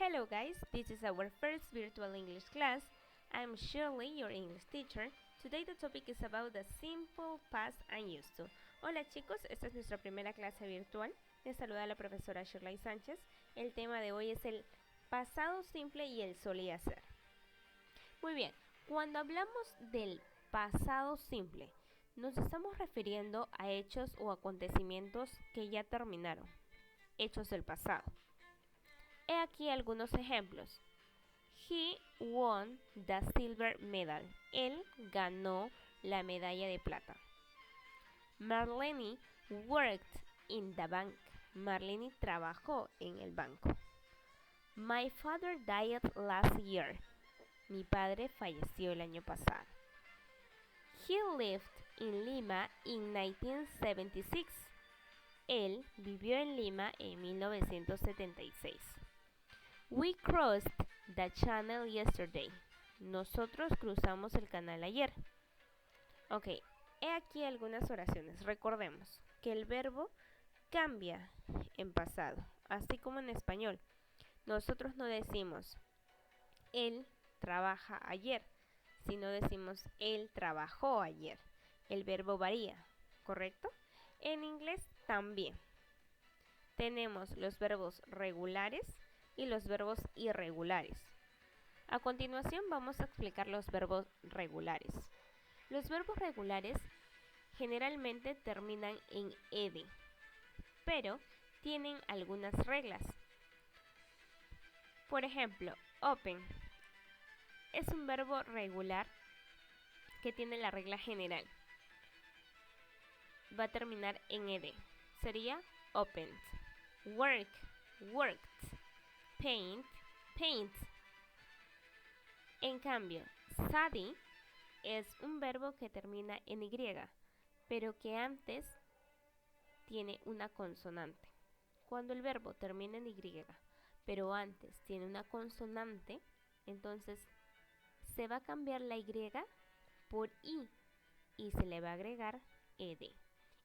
Hello guys, this is our first virtual English class. I'm Shirley, your English teacher. Today the topic is about the simple past and used to. Hola chicos, esta es nuestra primera clase virtual. Les saluda la profesora Shirley Sánchez. El tema de hoy es el pasado simple y el solía ser. Muy bien, cuando hablamos del pasado simple, nos estamos refiriendo a hechos o acontecimientos que ya terminaron, hechos del pasado. He aquí algunos ejemplos. He won the silver medal. Él ganó la medalla de plata. Marlene worked in the bank. Marlene trabajó en el banco. My father died last year. Mi padre falleció el año pasado. He lived in Lima in 1976. Él vivió en Lima en 1976. We crossed the channel yesterday. Nosotros cruzamos el canal ayer. Ok, he aquí algunas oraciones. Recordemos que el verbo cambia en pasado, así como en español. Nosotros no decimos él trabaja ayer, sino decimos él trabajó ayer. El verbo varía, ¿correcto? En inglés también. Tenemos los verbos regulares y los verbos irregulares. A continuación vamos a explicar los verbos regulares. Los verbos regulares generalmente terminan en ed, pero tienen algunas reglas. Por ejemplo, open es un verbo regular que tiene la regla general. Va a terminar en ed. Sería opened. Work, worked. Paint, paint. En cambio, study es un verbo que termina en y, pero que antes tiene una consonante. Cuando el verbo termina en y, pero antes tiene una consonante, entonces se va a cambiar la y por i y se le va a agregar ed.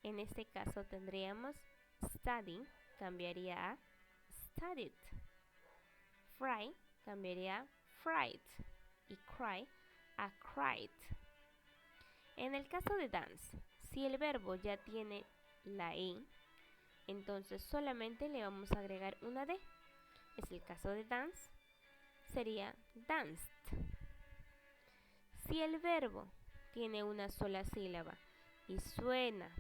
En este caso tendríamos study cambiaría a studied. Fry cambiaría a fried y cry a cried. En el caso de dance, si el verbo ya tiene la i, entonces solamente le vamos a agregar una d. Es el caso de dance, sería danced. Si el verbo tiene una sola sílaba y suena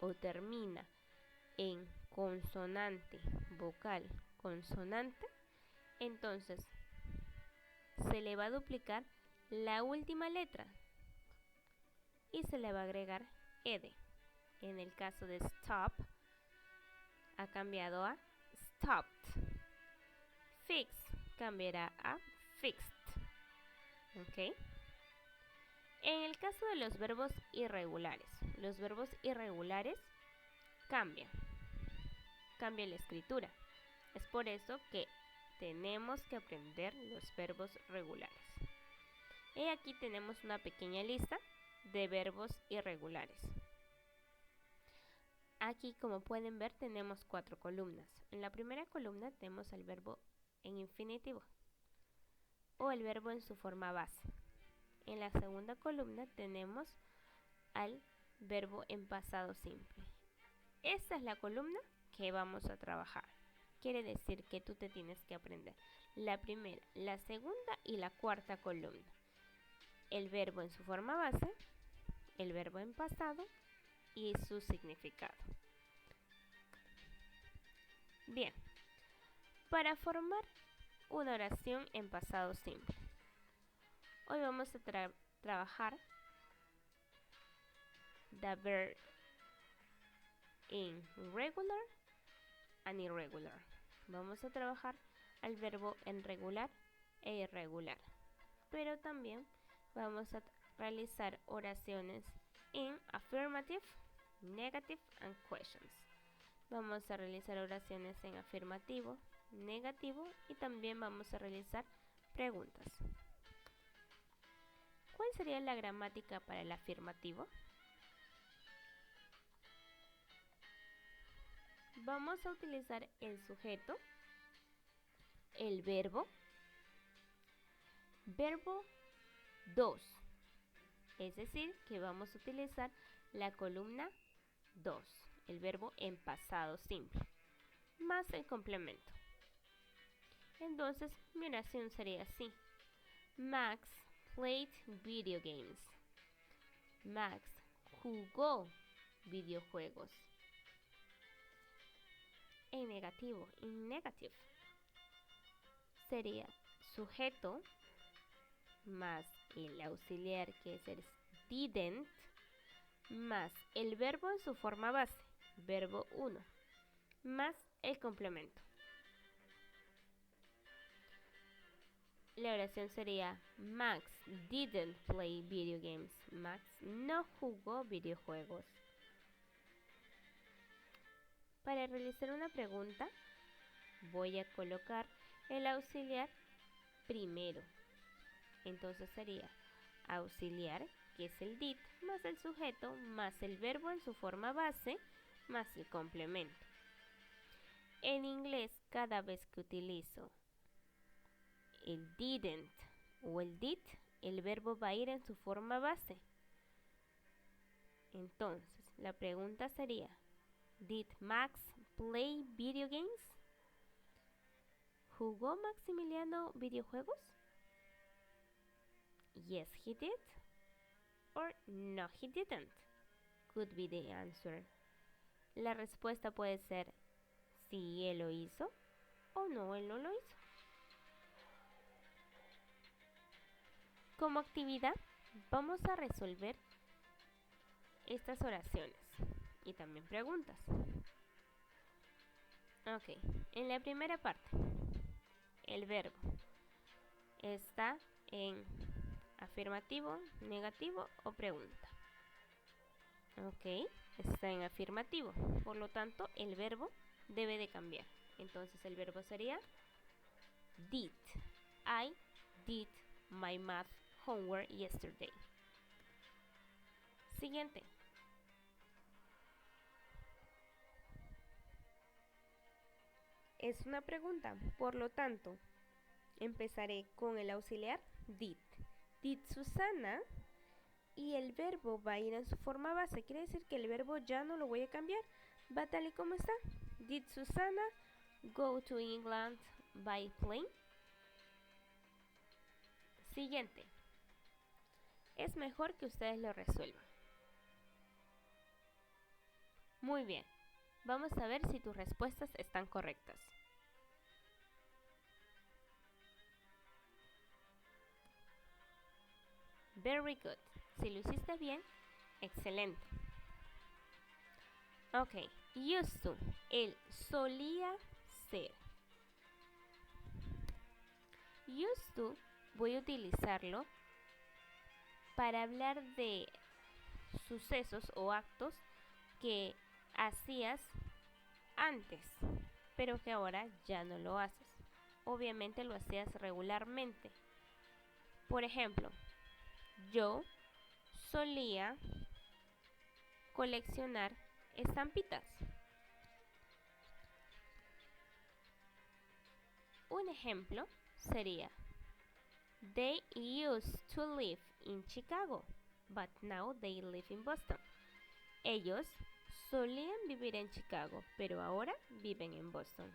o termina en consonante, vocal, consonante, entonces se le va a duplicar la última letra y se le va a agregar ed. En el caso de stop, ha cambiado a stopped. Fix cambiará a fixed. ¿Ok? En el caso de los verbos irregulares cambian. Cambia la escritura. Es por eso que tenemos que aprender los verbos regulares. Y aquí tenemos una pequeña lista de verbos irregulares. Aquí, como pueden ver, tenemos 4 columnas. En la primera columna tenemos el verbo en infinitivo o el verbo en su forma base. En la segunda columna tenemos al verbo en pasado simple. Esta es la columna que vamos a trabajar. Quiere decir que tú te tienes que aprender la primera, la segunda y la cuarta columna. El verbo en su forma base, el verbo en pasado y su significado. Bien, para formar una oración en pasado simple, hoy vamos a trabajar the verb in regular and irregular. Vamos a trabajar al verbo en regular e irregular, pero también vamos a realizar oraciones en affirmative, negative and questions. Vamos a realizar oraciones en afirmativo, negativo y también vamos a realizar preguntas. ¿Cuál sería la gramática para el afirmativo? Vamos a utilizar el sujeto, el verbo 2. Es decir, que vamos a utilizar la columna 2, el verbo en pasado simple, más el complemento. Entonces, mi oración sería así. Max played video games. Max jugó videojuegos. En negativo, in negative, sería sujeto más el auxiliar, que es el didn't, más el verbo en su forma base, verbo 1, más el complemento. La oración sería Max didn't play video games. Max no jugó videojuegos. Para realizar una pregunta, voy a colocar el auxiliar primero. Entonces sería auxiliar, que es el did, más el sujeto, más el verbo en su forma base, más el complemento. En inglés, cada vez que utilizo el didn't o el did, el verbo va a ir en su forma base. Entonces, la pregunta sería, ¿Did Max play video games? ¿Jugó Maximiliano videojuegos? Yes, he did. Or no, he didn't. Could be the answer. La respuesta puede ser sí, él lo hizo o no, él no lo hizo. Como actividad, vamos a resolver estas oraciones y también preguntas. Ok, en la primera parte, el verbo está en afirmativo, negativo o pregunta. Ok, está en afirmativo, por lo tanto el verbo debe de cambiar. Entonces el verbo sería did. I did my math homework yesterday. Siguiente. Es una pregunta, por lo tanto, empezaré con el auxiliar did. Did Susana, y el verbo va a ir en su forma base. Quiere decir que el verbo ya no lo voy a cambiar. Va tal y como está. Did Susana go to England by plane? Siguiente. Es mejor que ustedes lo resuelvan. Muy bien. Vamos a ver si tus respuestas están correctas. Very good. Si lo hiciste bien, excelente. Ok, used to, el solía ser. Used to, voy a utilizarlo para hablar de sucesos o actos que hacías antes, pero que ahora ya no lo haces. Obviamente lo hacías regularmente. Por ejemplo, yo solía coleccionar estampitas. Un ejemplo sería, they used to live in Chicago, but now they live in Boston. Ellos solían vivir en Chicago, pero ahora viven en Boston.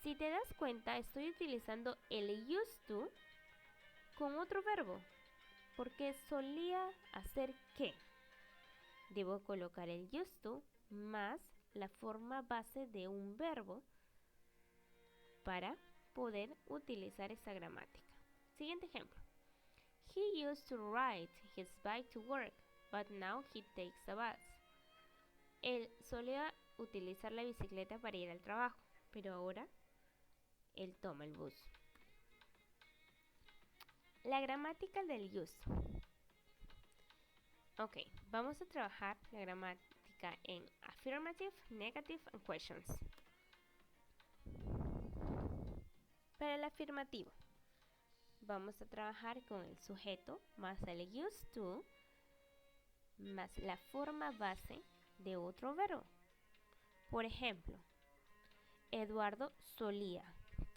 Si te das cuenta, estoy utilizando el used to con otro verbo, porque solía hacer qué. Debo colocar el used to más la forma base de un verbo para poder utilizar esa gramática. Siguiente ejemplo. He used to ride his bike to work, but now he takes a bus. Él solía utilizar la bicicleta para ir al trabajo, pero ahora él toma el bus. La gramática del used. Ok, vamos a trabajar la gramática en affirmative, negative and questions. Para el afirmativo, vamos a trabajar con el sujeto más el used to más la forma base de otro verbo. Por ejemplo, Eduardo solía.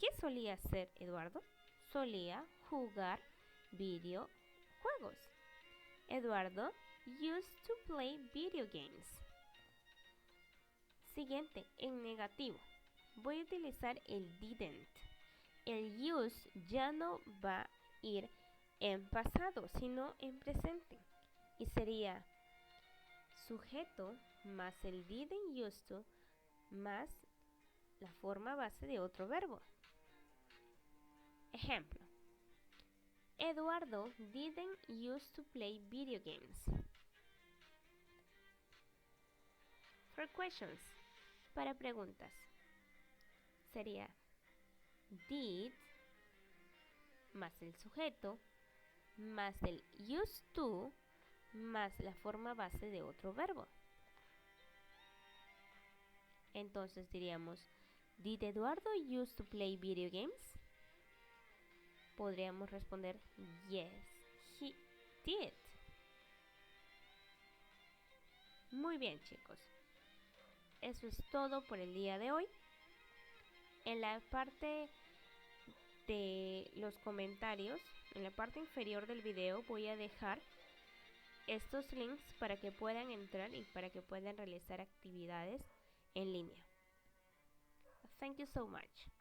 ¿Qué solía hacer Eduardo? Solía jugar videojuegos. Eduardo used to play video games. Siguiente, en negativo. Voy a utilizar el didn't. El use ya no va a ir en pasado, sino en presente. Y sería sujeto más el didn't used to más la forma base de otro verbo. Ejemplo. Eduardo didn't used to play video games. For questions. Para preguntas. Sería did más el sujeto más el used to más la forma base de otro verbo. Entonces diríamos, ¿Did Eduardo used to play video games? Podríamos responder, yes, he did. Muy bien, chicos. Eso es todo por el día de hoy. En la parte de los comentarios, en la parte inferior del video, voy a dejar estos links para que puedan entrar y para que puedan realizar actividades en línea. Thank you so much.